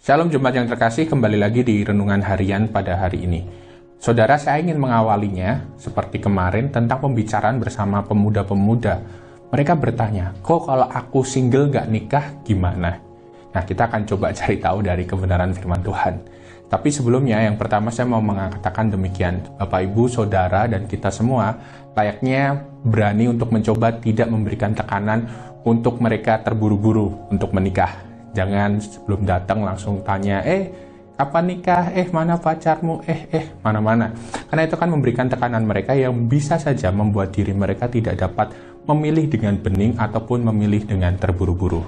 Shalom Jemaat yang terkasih, kembali lagi di Renungan Harian pada hari ini. Saudara, saya ingin mengawalinya seperti kemarin tentang pembicaraan bersama pemuda-pemuda. Mereka bertanya, kok kalau aku single gak nikah gimana? Nah, kita akan coba cari tahu dari kebenaran firman Tuhan. Tapi sebelumnya, yang pertama saya mau mengatakan demikian. Bapak, Ibu, Saudara, dan kita semua layaknya berani untuk mencoba tidak memberikan tekanan untuk mereka terburu-buru untuk menikah. Jangan sebelum datang langsung tanya, kapan nikah? Mana pacarmu? Mana-mana. Karena itu kan memberikan tekanan mereka yang bisa saja membuat diri mereka tidak dapat memilih dengan bening ataupun memilih dengan terburu-buru.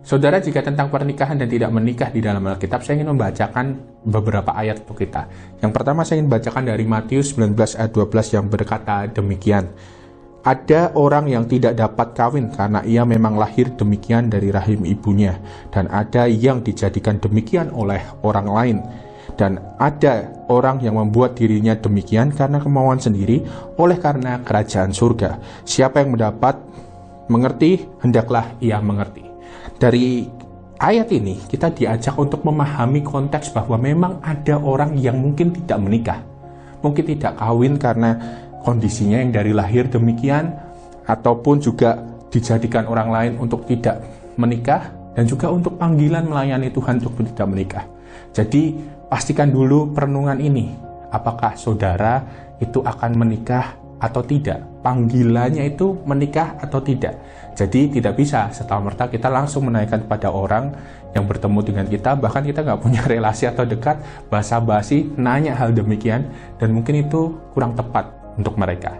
Saudara, jika tentang pernikahan dan tidak menikah di dalam Alkitab, saya ingin membacakan beberapa ayat untuk kita. Yang pertama saya ingin bacakan dari Matius 19 ayat 12 yang berkata demikian. Ada orang yang tidak dapat kawin karena ia memang lahir demikian dari rahim ibunya, dan ada yang dijadikan demikian oleh orang lain, dan ada orang yang membuat dirinya demikian karena kemauan sendiri, oleh karena kerajaan surga. Siapa yang mendapat mengerti, hendaklah ia mengerti. Dari ayat ini kita diajak untuk memahami konteks bahwa memang ada orang yang mungkin tidak menikah, mungkin tidak kawin karena kondisinya yang dari lahir demikian, ataupun juga dijadikan orang lain untuk tidak menikah, dan juga untuk panggilan melayani Tuhan untuk tidak menikah. Jadi pastikan dulu perenungan ini, apakah saudara itu akan menikah atau tidak, panggilannya itu menikah atau tidak. Jadi tidak bisa serta-merta kita langsung menaikkan kepada orang yang bertemu dengan kita, bahkan kita nggak punya relasi atau dekat, basa-basi nanya hal demikian, dan mungkin itu kurang tepat untuk mereka.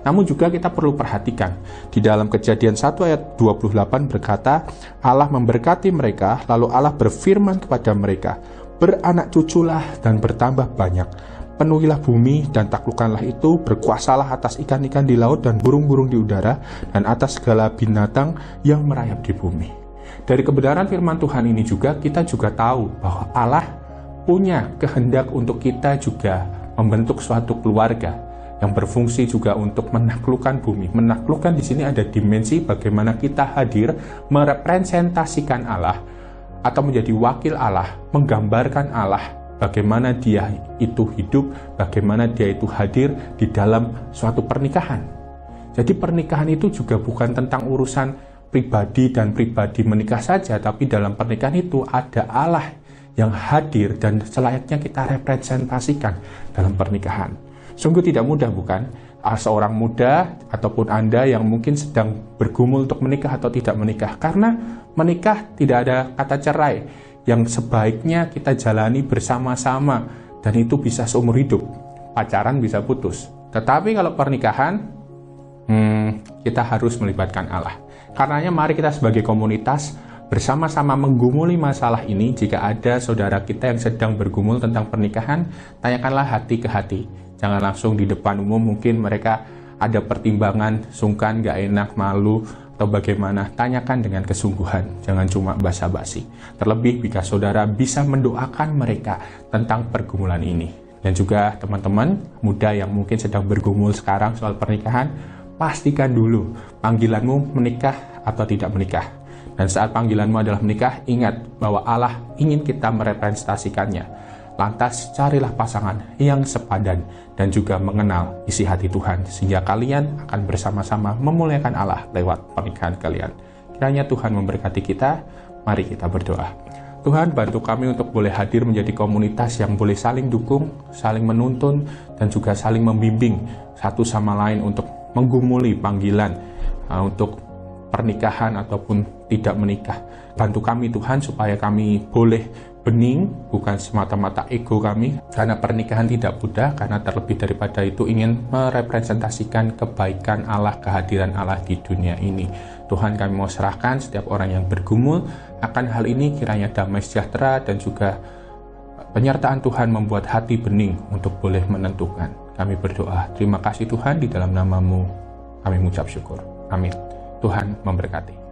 Namun juga kita perlu perhatikan, di dalam Kejadian 1 ayat 28 berkata, Allah memberkati mereka, lalu Allah berfirman kepada mereka, beranak cuculah dan bertambah banyak, penuhilah bumi dan taklukkanlah itu, berkuasalah atas ikan-ikan di laut dan burung-burung di udara, dan atas segala binatang yang merayap di bumi. Dari kebenaran firman Tuhan ini juga, kita juga tahu bahwa Allah punya kehendak untuk kita juga membentuk suatu keluarga yang berfungsi juga untuk menaklukkan bumi. Menaklukkan di sini ada dimensi bagaimana kita hadir merepresentasikan Allah atau menjadi wakil Allah, menggambarkan Allah, bagaimana dia itu hidup, bagaimana dia itu hadir di dalam suatu pernikahan. Jadi pernikahan itu juga bukan tentang urusan pribadi dan pribadi menikah saja, tapi dalam pernikahan itu ada Allah yang hadir dan selayaknya kita representasikan dalam pernikahan. Sungguh tidak mudah, bukan? Seorang muda ataupun Anda yang mungkin sedang bergumul untuk menikah atau tidak menikah. Karena menikah tidak ada kata cerai yang sebaiknya kita jalani bersama-sama, dan itu bisa seumur hidup. Pacaran bisa putus. Tetapi kalau pernikahan, kita harus melibatkan Allah. Karenanya mari kita sebagai komunitas bersama-sama menggumuli masalah ini. Jika ada saudara kita yang sedang bergumul tentang pernikahan, tanyakanlah hati ke hati. Jangan langsung di depan umum, mungkin mereka ada pertimbangan, sungkan, gak enak, malu, atau bagaimana. Tanyakan dengan kesungguhan, jangan cuma basa-basi. Terlebih jika saudara bisa mendoakan mereka tentang pergumulan ini. Dan juga teman-teman muda yang mungkin sedang bergumul sekarang soal pernikahan, pastikan dulu panggilanmu menikah atau tidak menikah. Dan saat panggilanmu adalah menikah, ingat bahwa Allah ingin kita merepresentasikannya. Lantas carilah pasangan yang sepadan dan juga mengenal isi hati Tuhan, sehingga kalian akan bersama-sama memuliakan Allah lewat pernikahan kalian. Kiranya Tuhan memberkati kita. Mari kita berdoa. Tuhan, bantu kami untuk boleh hadir menjadi komunitas yang boleh saling dukung, saling menuntun, dan juga saling membimbing satu sama lain untuk menggumuli panggilan untuk pernikahan ataupun tidak menikah. Bantu kami Tuhan supaya kami boleh bening, bukan semata-mata ego kami, karena pernikahan tidak mudah, karena terlebih daripada itu ingin merepresentasikan kebaikan Allah, kehadiran Allah di dunia ini. Tuhan, kami mau serahkan setiap orang yang bergumul akan hal ini, kiranya damai sejahtera dan juga penyertaan Tuhan membuat hati bening untuk boleh menentukan. Kami berdoa, terima kasih Tuhan, di dalam nama-Mu kami mengucap syukur. Amin. Tuhan memberkati.